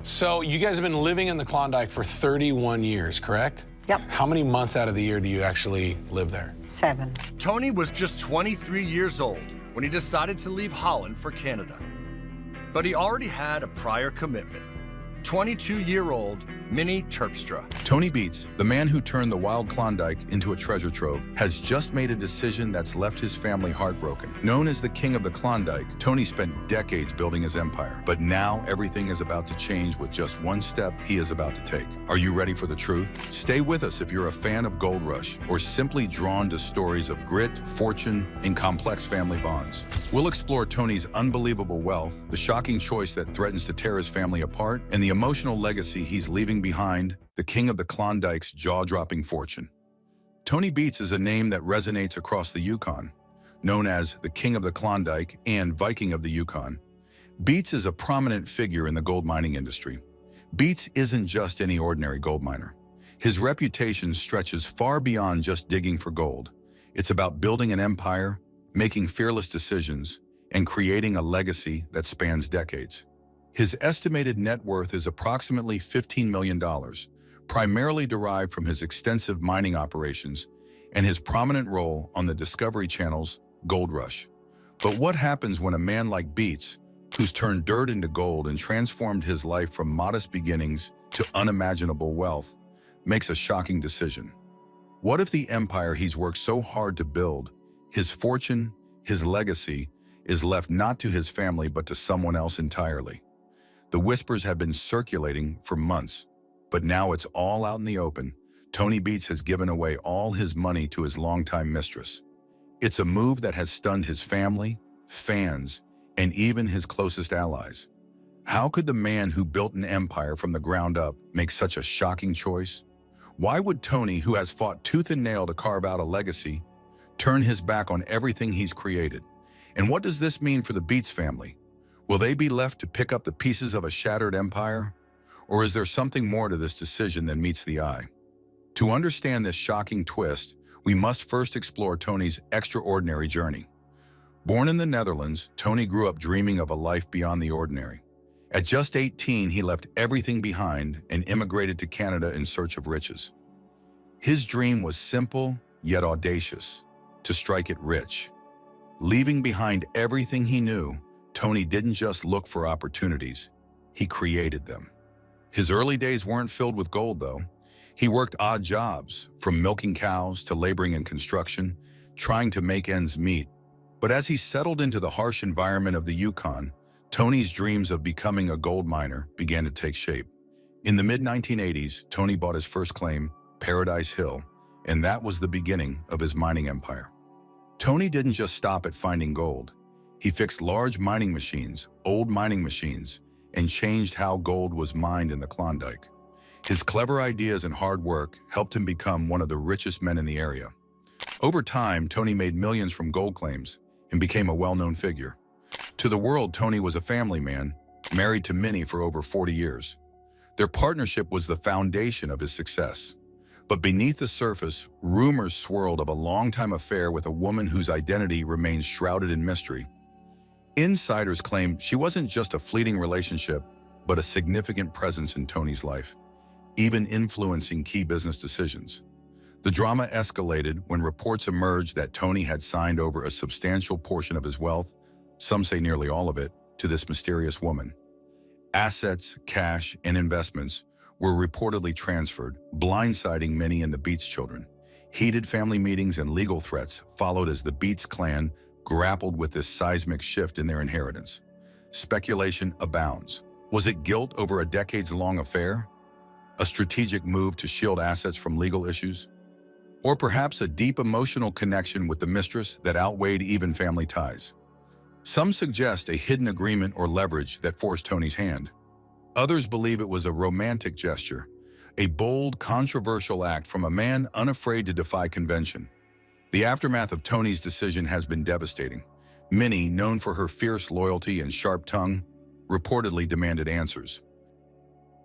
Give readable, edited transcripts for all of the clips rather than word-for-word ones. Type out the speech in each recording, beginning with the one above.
So you guys have been living in the Klondike for 31 years, correct? Yep. How many months out of the year do you actually live there? 7. Tony was just 23 years old when he decided to leave Holland for Canada. But he already had a prior commitment. 22-year-old Minnie Terpstra. Tony Beets, the man who turned the wild Klondike into a treasure trove, has just made a decision that's left his family heartbroken. Known as the king of the Klondike, Tony spent decades building his empire. But now everything is about to change with just one step he is about to take. Are you ready for the truth? Stay with us if you're a fan of Gold Rush or simply drawn to stories of grit, fortune, and complex family bonds. We'll explore Tony's unbelievable wealth, the shocking choice that threatens to tear his family apart, and the emotional legacy he's leaving behind, the king of the Klondike's jaw-dropping fortune. Tony Beets is a name that resonates across the Yukon. Known as the king of the Klondike and Viking of the Yukon, Beets is a prominent figure in the gold mining industry. Beets isn't just any ordinary gold miner. His reputation stretches far beyond just digging for gold. It's about building an empire, making fearless decisions, and creating a legacy that spans decades. His estimated net worth is approximately $15 million, primarily derived from his extensive mining operations and his prominent role on the Discovery Channel's Gold Rush. But what happens when a man like Beets, who's turned dirt into gold and transformed his life from modest beginnings to unimaginable wealth, makes a shocking decision? What if the empire he's worked so hard to build, his fortune, his legacy, is left not to his family but to someone else entirely? The whispers have been circulating for months, but now it's all out in the open. Tony Beets has given away all his money to his longtime mistress. It's a move that has stunned his family, fans, and even his closest allies. How could the man who built an empire from the ground up make such a shocking choice? Why would Tony, who has fought tooth and nail to carve out a legacy, turn his back on everything he's created? And what does this mean for the Beets family? Will they be left to pick up the pieces of a shattered empire? Or is there something more to this decision than meets the eye? To understand this shocking twist, we must first explore Tony's extraordinary journey. Born in the Netherlands, Tony grew up dreaming of a life beyond the ordinary. At just 18, he left everything behind and immigrated to Canada in search of riches. His dream was simple yet audacious: to strike it rich. Leaving behind everything he knew, Tony didn't just look for opportunities, he created them. His early days weren't filled with gold, though. He worked odd jobs, from milking cows to laboring in construction, trying to make ends meet. But as he settled into the harsh environment of the Yukon, Tony's dreams of becoming a gold miner began to take shape. In the mid-1980s, Tony bought his first claim, Paradise Hill, and that was the beginning of his mining empire. Tony didn't just stop at finding gold. He fixed large mining machines, old mining machines, and changed how gold was mined in the Klondike. His clever ideas and hard work helped him become one of the richest men in the area. Over time, Tony made millions from gold claims and became a well-known figure. To the world, Tony was a family man, married to Minnie for over 40 years. Their partnership was the foundation of his success. But beneath the surface, rumors swirled of a long-time affair with a woman whose identity remains shrouded in mystery. Insiders claim she wasn't just a fleeting relationship, but a significant presence in Tony's life, even influencing key business decisions. The drama escalated when reports emerged that Tony had signed over a substantial portion of his wealth, some say nearly all of it, to this mysterious woman. Assets, cash, and investments were reportedly transferred, blindsiding many in the Beets children. Heated family meetings and legal threats followed as the Beets clan grappled with this seismic shift in their inheritance. Speculation abounds. Was it guilt over a decades-long affair? A strategic move to shield assets from legal issues? Or perhaps a deep emotional connection with the mistress that outweighed even family ties? Some suggest a hidden agreement or leverage that forced Tony's hand. Others believe it was a romantic gesture, a bold, controversial act from a man unafraid to defy convention. The aftermath of Tony's decision has been devastating. Minnie, known for her fierce loyalty and sharp tongue, reportedly demanded answers.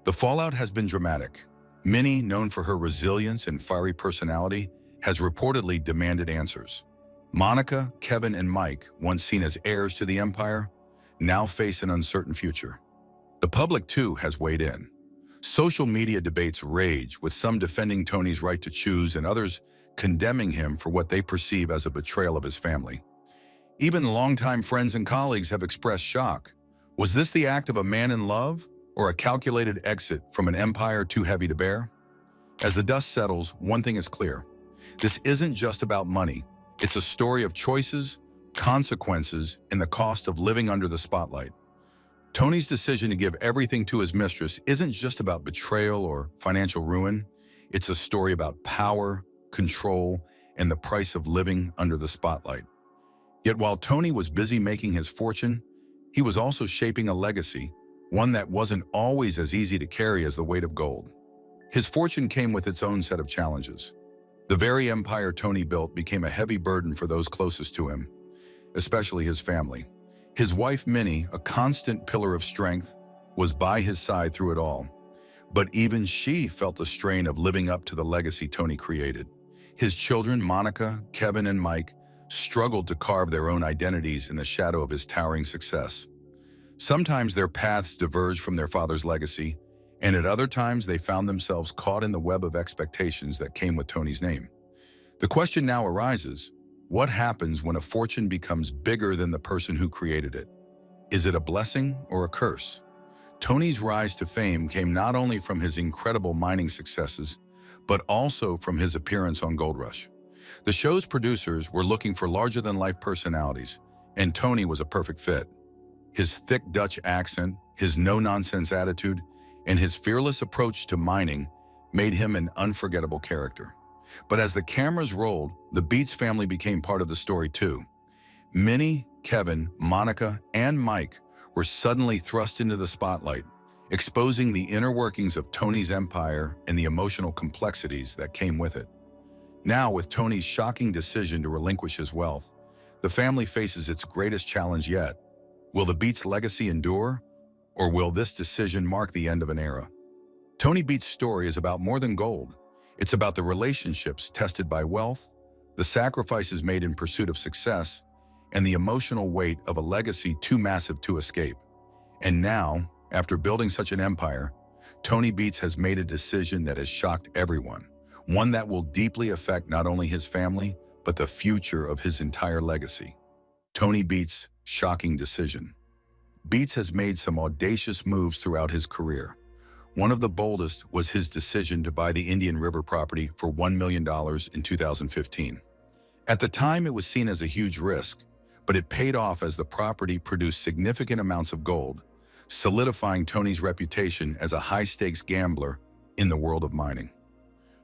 The fallout has been dramatic. Minnie, known for her resilience and fiery personality, has reportedly demanded answers. Monica, Kevin, and Mike, once seen as heirs to the empire, now face an uncertain future. The public, too, has weighed in. Social media debates rage, with some defending Tony's right to choose and others condemning him for what they perceive as a betrayal of his family. Even longtime friends and colleagues have expressed shock. Was this the act of a man in love, or a calculated exit from an empire too heavy to bear? As the dust settles, one thing is clear. This isn't just about money. It's a story of choices, consequences, and the cost of living under the spotlight. Tony's decision to give everything to his mistress isn't just about betrayal or financial ruin. It's a story about power, control, and the price of living under the spotlight. Yet while Tony was busy making his fortune, he was also shaping a legacy, one that wasn't always as easy to carry as the weight of gold. His fortune came with its own set of challenges. The very empire Tony built became a heavy burden for those closest to him, especially his family. His wife, Minnie, a constant pillar of strength, was by his side through it all. But even she felt the strain of living up to the legacy Tony created. His children, Monica, Kevin, and Mike, struggled to carve their own identities in the shadow of his towering success. Sometimes their paths diverged from their father's legacy, and at other times they found themselves caught in the web of expectations that came with Tony's name. The question now arises, what happens when a fortune becomes bigger than the person who created it? Is it a blessing or a curse? Tony's rise to fame came not only from his incredible mining successes, but also from his appearance on Gold Rush. The show's producers were looking for larger-than-life personalities, and Tony was a perfect fit. His thick Dutch accent, his no-nonsense attitude, and his fearless approach to mining made him an unforgettable character. But as the cameras rolled, the Beets family became part of the story too. Minnie, Kevin, Monica, and Mike were suddenly thrust into the spotlight, exposing the inner workings of Tony's empire and the emotional complexities that came with it. Now, with Tony's shocking decision to relinquish his wealth, the family faces its greatest challenge yet. Will the Beets legacy endure, or will this decision mark the end of an era? Tony Beets' story is about more than gold. It's about the relationships tested by wealth, the sacrifices made in pursuit of success, and the emotional weight of a legacy too massive to escape. And now, after building such an empire, Tony Beets has made a decision that has shocked everyone, one that will deeply affect not only his family, but the future of his entire legacy. Tony Beets' shocking decision. Beets has made some audacious moves throughout his career. One of the boldest was his decision to buy the Indian River property for $1 million in 2015. At the time, it was seen as a huge risk, but it paid off as the property produced significant amounts of gold, solidifying Tony's reputation as a high-stakes gambler in the world of mining.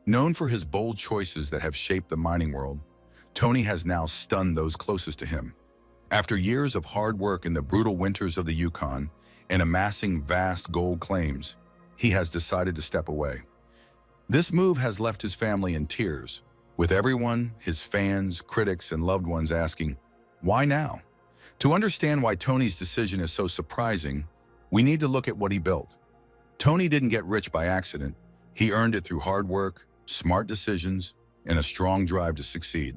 Known for his bold choices that have shaped the mining world, Tony has now stunned those closest to him. After years of hard work in the brutal winters of the Yukon and amassing vast gold claims, he has decided to step away. This move has left his family in tears, with everyone, his fans, critics, and loved ones asking, why now? To understand why Tony's decision is so surprising, we need to look at what he built. Tony didn't get rich by accident. He earned it through hard work, smart decisions, and a strong drive to succeed.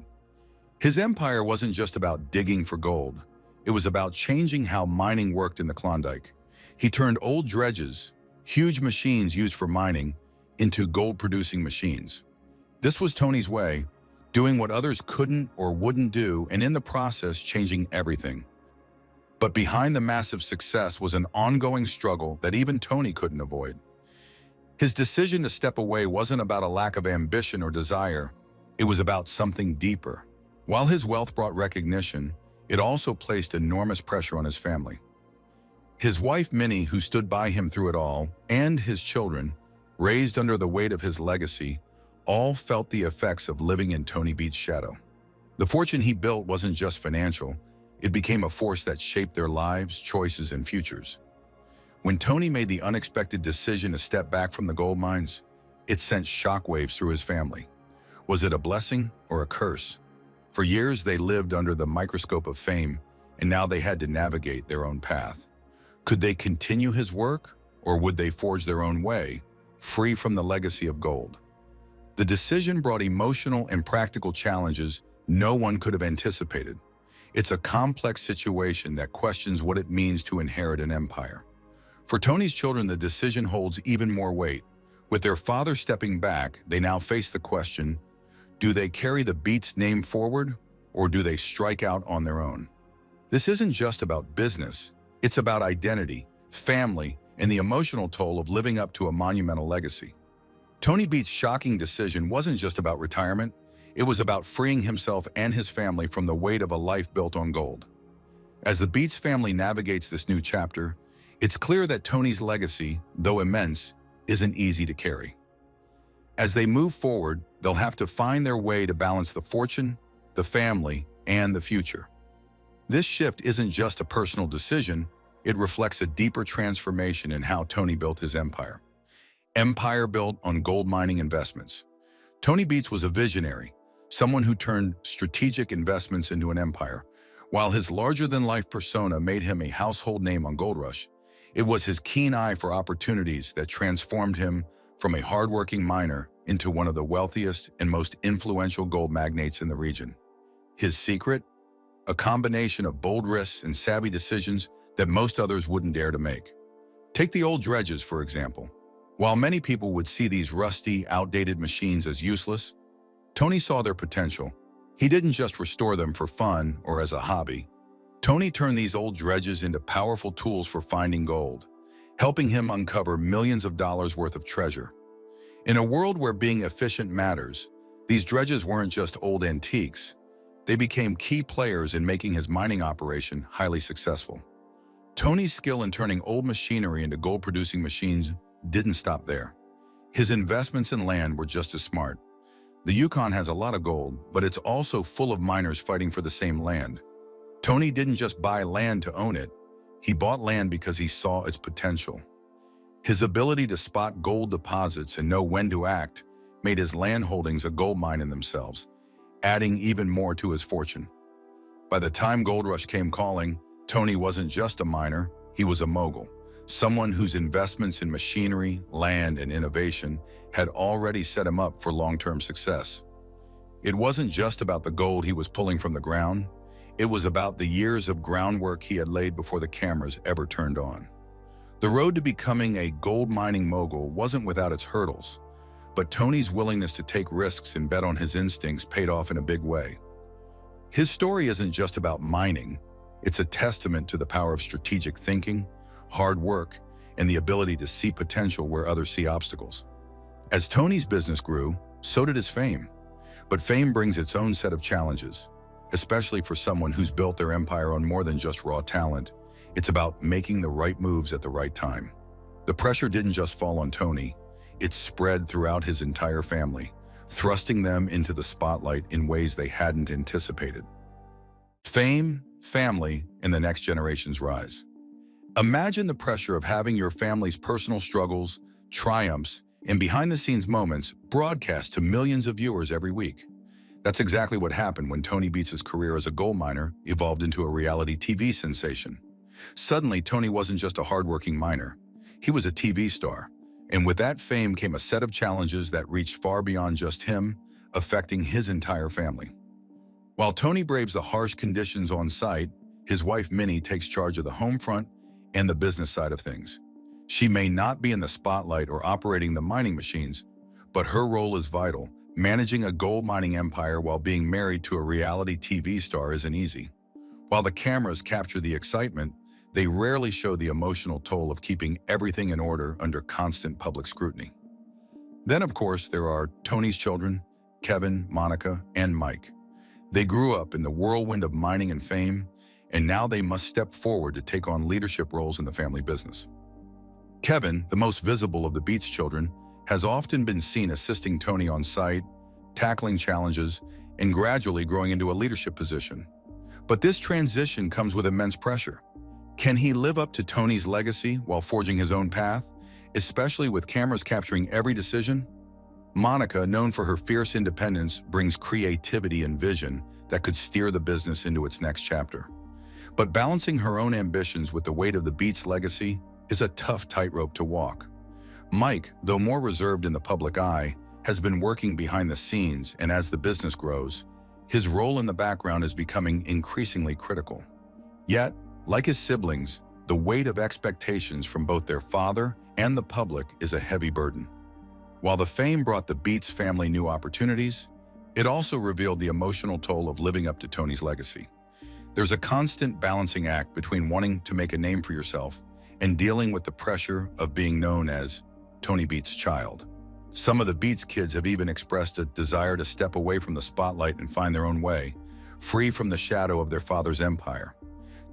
His empire wasn't just about digging for gold. It was about changing how mining worked in the Klondike. He turned old dredges, huge machines used for mining, into gold-producing machines. This was Tony's way, doing what others couldn't or wouldn't do, and in the process changing everything. But behind the massive success was an ongoing struggle that even Tony couldn't avoid. His decision to step away wasn't about a lack of ambition or desire. It was about something deeper. While his wealth brought recognition, it also placed enormous pressure on his family. His wife, Minnie, who stood by him through it all, and his children, raised under the weight of his legacy, all felt the effects of living in Tony Beets' shadow. The fortune he built wasn't just financial. It became a force that shaped their lives, choices, and futures. When Tony made the unexpected decision to step back from the gold mines, it sent shockwaves through his family. Was it a blessing or a curse? For years, they lived under the microscope of fame, and now they had to navigate their own path. Could they continue his work, or would they forge their own way, free from the legacy of gold? The decision brought emotional and practical challenges no one could have anticipated. It's a complex situation that questions what it means to inherit an empire. For Tony's children, the decision holds even more weight. With their father stepping back, they now face the question, do they carry the Beets name forward, or do they strike out on their own? This isn't just about business. It's about identity, family, and the emotional toll of living up to a monumental legacy. Tony Beets' shocking decision wasn't just about retirement. It was about freeing himself and his family from the weight of a life built on gold. As the Beets family navigates this new chapter, it's clear that Tony's legacy, though immense, isn't easy to carry. As they move forward, they'll have to find their way to balance the fortune, the family, and the future. This shift isn't just a personal decision, it reflects a deeper transformation in how Tony built his empire. Empire built on gold mining investments. Tony Beets was a visionary, someone who turned strategic investments into an empire. While his larger-than-life persona made him a household name on Gold Rush, it was his keen eye for opportunities that transformed him from a hardworking miner into one of the wealthiest and most influential gold magnates in the region. His secret? A combination of bold risks and savvy decisions that most others wouldn't dare to make. Take the old dredges, for example. While many people would see these rusty, outdated machines as useless, Tony saw their potential. He didn't just restore them for fun or as a hobby. Tony turned these old dredges into powerful tools for finding gold, helping him uncover millions of dollars worth of treasure. In a world where being efficient matters, these dredges weren't just old antiques. They became key players in making his mining operation highly successful. Tony's skill in turning old machinery into gold-producing machines didn't stop there. His investments in land were just as smart. The Yukon has a lot of gold, but it's also full of miners fighting for the same land. Tony didn't just buy land to own it. He bought land because he saw its potential. His ability to spot gold deposits and know when to act made his land holdings a gold mine in themselves, adding even more to his fortune. By the time Gold Rush came calling, Tony wasn't just a miner, he was a mogul, someone whose investments in machinery, land, and innovation had already set him up for long-term success. It wasn't just about the gold he was pulling from the ground. It was about the years of groundwork he had laid before the cameras ever turned on. The road to becoming a gold mining mogul wasn't without its hurdles, but Tony's willingness to take risks and bet on his instincts paid off in a big way. His story isn't just about mining. It's a testament to the power of strategic thinking, hard work, and the ability to see potential where others see obstacles. As Tony's business grew, so did his fame. But fame brings its own set of challenges, especially for someone who's built their empire on more than just raw talent. It's about making the right moves at the right time. The pressure didn't just fall on Tony, it spread throughout his entire family, thrusting them into the spotlight in ways they hadn't anticipated. Fame, family, and the next generation's rise. Imagine the pressure of having your family's personal struggles, triumphs, and behind-the-scenes moments broadcast to millions of viewers every week. That's exactly what happened when Tony Beets' career as a gold miner evolved into a reality TV sensation. Suddenly, Tony wasn't just a hardworking miner. He was a TV star. And with that fame came a set of challenges that reached far beyond just him, affecting his entire family. While Tony braves the harsh conditions on site, his wife Minnie takes charge of the home front and the business side of things. She may not be in the spotlight or operating the mining machines, but her role is vital. Managing a gold mining empire while being married to a reality TV star isn't easy. While the cameras capture the excitement, they rarely show the emotional toll of keeping everything in order under constant public scrutiny. Then, of course, there are Tony's children, Kevin, Monica, and Mike. They grew up in the whirlwind of mining and fame, and now they must step forward to take on leadership roles in the family business. Kevin, the most visible of the Beets children, has often been seen assisting Tony on site, tackling challenges, and gradually growing into a leadership position. But this transition comes with immense pressure. Can he live up to Tony's legacy while forging his own path, especially with cameras capturing every decision? Monica, known for her fierce independence, brings creativity and vision that could steer the business into its next chapter. But balancing her own ambitions with the weight of the Beets legacy is a tough tightrope to walk. Mike, though more reserved in the public eye, has been working behind the scenes, and as the business grows, his role in the background is becoming increasingly critical. Yet, like his siblings, the weight of expectations from both their father and the public is a heavy burden. While the fame brought the Beets family new opportunities, it also revealed the emotional toll of living up to Tony's legacy. There's a constant balancing act between wanting to make a name for yourself and dealing with the pressure of being known as Tony Beets' child. Some of the Beets kids have even expressed a desire to step away from the spotlight and find their own way, free from the shadow of their father's empire.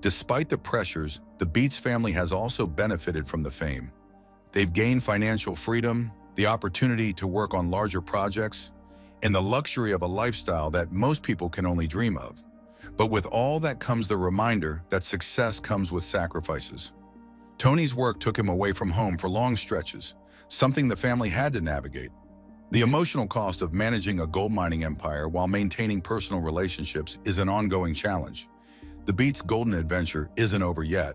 Despite the pressures, the Beets family has also benefited from the fame. They've gained financial freedom, the opportunity to work on larger projects, and the luxury of a lifestyle that most people can only dream of. But with all that comes the reminder that success comes with sacrifices. Tony's work took him away from home for long stretches, something the family had to navigate. The emotional cost of managing a gold mining empire while maintaining personal relationships is an ongoing challenge. The Beets' golden adventure isn't over yet,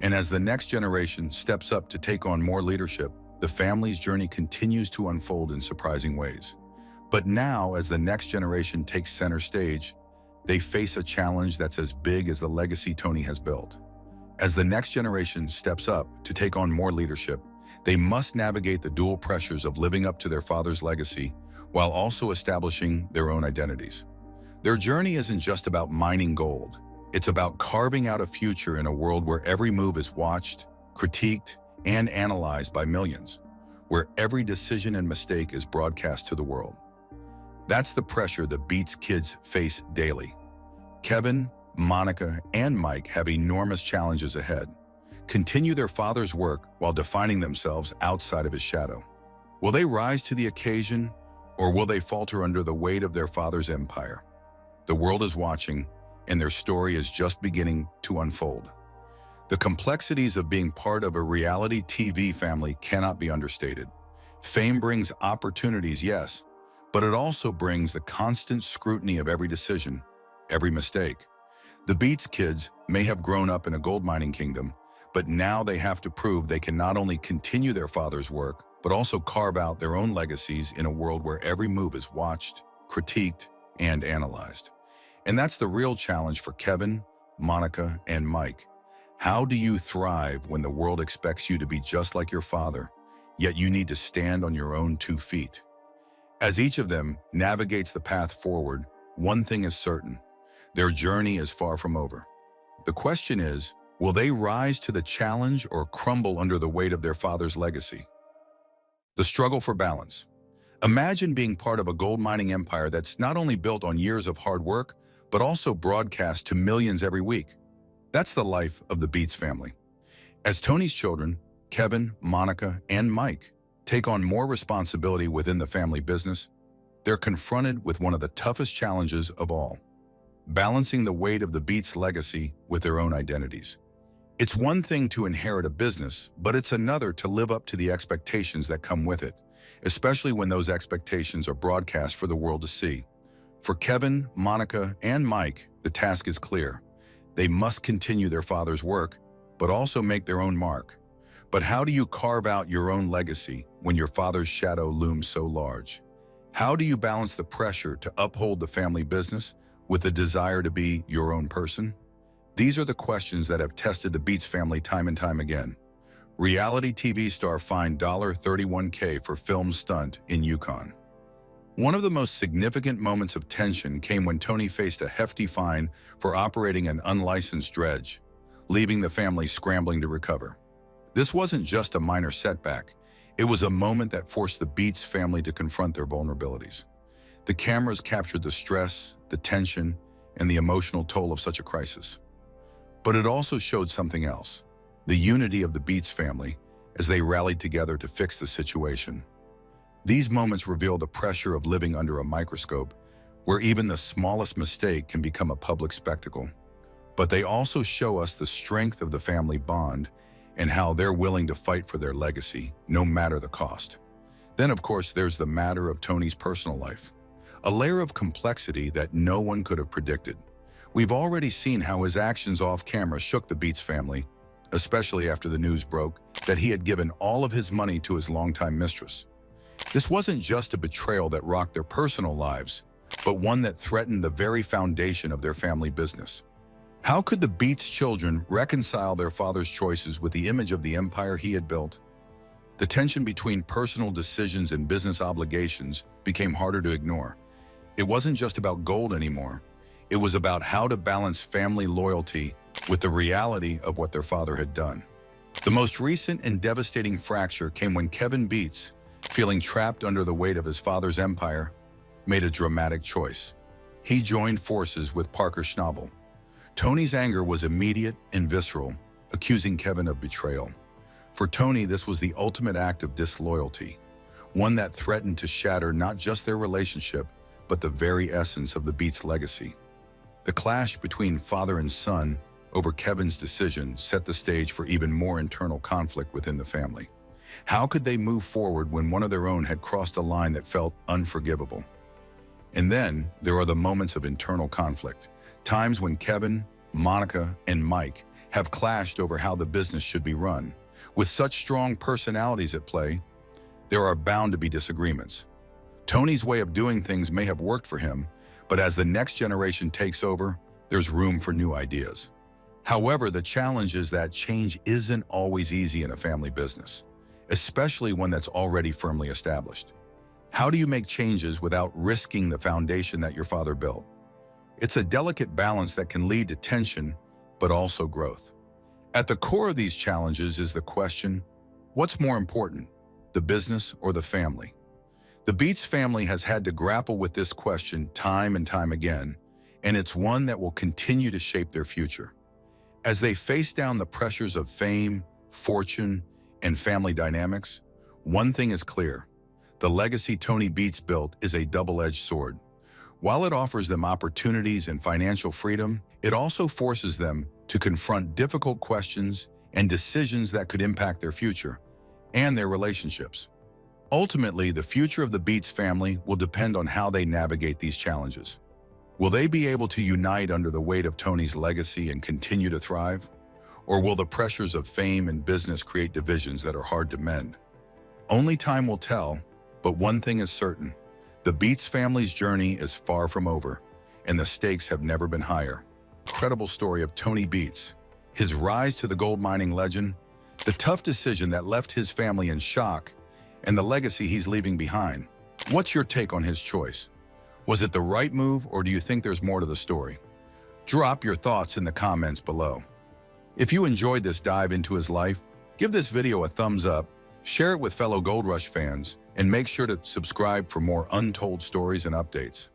and as the next generation steps up to take on more leadership, the family's journey continues to unfold in surprising ways. But now, as the next generation takes center stage, they face a challenge that's as big as the legacy Tony has built. As the next generation steps up to take on more leadership, they must navigate the dual pressures of living up to their father's legacy while also establishing their own identities. Their journey isn't just about mining gold. It's about carving out a future in a world where every move is watched, critiqued, and analyzed by millions, where every decision and mistake is broadcast to the world. That's the pressure the Beets kids face daily. Kevin, Monica, and Mike have enormous challenges ahead. Continue their father's work while defining themselves outside of his shadow. Will they rise to the occasion, or will they falter under the weight of their father's empire? The world is watching, and their story is just beginning to unfold. The complexities of being part of a reality TV family cannot be understated. Fame brings opportunities, yes, but it also brings the constant scrutiny of every decision, every mistake. The Beets kids may have grown up in a gold mining kingdom, but now they have to prove they can not only continue their father's work, but also carve out their own legacies in a world where every move is watched, critiqued, and analyzed. And that's the real challenge for Kevin, Monica, and Mike. How do you thrive when the world expects you to be just like your father, yet you need to stand on your own 2 feet? As each of them navigates the path forward, one thing is certain: their journey is far from over. The question is, will they rise to the challenge or crumble under the weight of their father's legacy? The struggle for balance. Imagine being part of a gold mining empire that's not only built on years of hard work, but also broadcast to millions every week. That's the life of the Beets family. As Tony's children, Kevin, Monica, and Mike, take on more responsibility within the family business, they're confronted with one of the toughest challenges of all: balancing the weight of the Beets legacy with their own identities. It's one thing to inherit a business, but it's another to live up to the expectations that come with it, especially when those expectations are broadcast for the world to see. For Kevin, Monica, and Mike, the task is clear. They must continue their father's work, but also make their own mark. But how do you carve out your own legacy when your father's shadow looms so large? How do you balance the pressure to uphold the family business with the desire to be your own person? These are the questions that have tested the Beets family time and time again. Reality TV star fined $31K for film stunt in Yukon. One of the most significant moments of tension came when Tony faced a hefty fine for operating an unlicensed dredge, leaving the family scrambling to recover. This wasn't just a minor setback. It was a moment that forced the Beets family to confront their vulnerabilities. The cameras captured the stress, the tension, and the emotional toll of such a crisis. But it also showed something else: the unity of the Beets family as they rallied together to fix the situation. These moments reveal the pressure of living under a microscope, where even the smallest mistake can become a public spectacle. But they also show us the strength of the family bond and how they're willing to fight for their legacy, no matter the cost. Then, of course, there's the matter of Tony's personal life, a layer of complexity that no one could have predicted. We've already seen how his actions off camera shook the Beets family, especially after the news broke that he had given all of his money to his longtime mistress. This wasn't just a betrayal that rocked their personal lives, but one that threatened the very foundation of their family business. How could the Beets children reconcile their father's choices with the image of the empire he had built? The tension between personal decisions and business obligations became harder to ignore. It wasn't just about gold anymore. It was about how to balance family loyalty with the reality of what their father had done. The most recent and devastating fracture came when Kevin Beets, feeling trapped under the weight of his father's empire, made a dramatic choice. He joined forces with Parker Schnabel. Tony's anger was immediate and visceral, accusing Kevin of betrayal. For Tony, this was the ultimate act of disloyalty, one that threatened to shatter not just their relationship, but the very essence of the Beets legacy. The clash between father and son over Kevin's decision set the stage for even more internal conflict within the family. How could they move forward when one of their own had crossed a line that felt unforgivable? And then there are the moments of internal conflict, times when Kevin, Monica, and Mike have clashed over how the business should be run. With such strong personalities at play, there are bound to be disagreements. Tony's way of doing things may have worked for him, but as the next generation takes over, there's room for new ideas. However, the challenge is that change isn't always easy in a family business, especially one that's already firmly established. How do you make changes without risking the foundation that your father built? It's a delicate balance that can lead to tension, but also growth. At the core of these challenges is the question, what's more important, the business or the family? The Beets family has had to grapple with this question time and time again, and it's one that will continue to shape their future. As they face down the pressures of fame, fortune, and family dynamics, one thing is clear. The legacy Tony Beets built is a double-edged sword. While it offers them opportunities and financial freedom, it also forces them to confront difficult questions and decisions that could impact their future and their relationships. Ultimately, the future of the Beets family will depend on how they navigate these challenges. Will they be able to unite under the weight of Tony's legacy and continue to thrive? Or will the pressures of fame and business create divisions that are hard to mend? Only time will tell, but one thing is certain. The Beets family's journey is far from over, and the stakes have never been higher. Incredible story of Tony Beets, his rise to the gold mining legend, the tough decision that left his family in shock, and the legacy he's leaving behind. What's your take on his choice? Was it the right move, or do you think there's more to the story? Drop your thoughts in the comments below. If you enjoyed this dive into his life, give this video a thumbs up, share it with fellow Gold Rush fans, and make sure to subscribe for more untold stories and updates.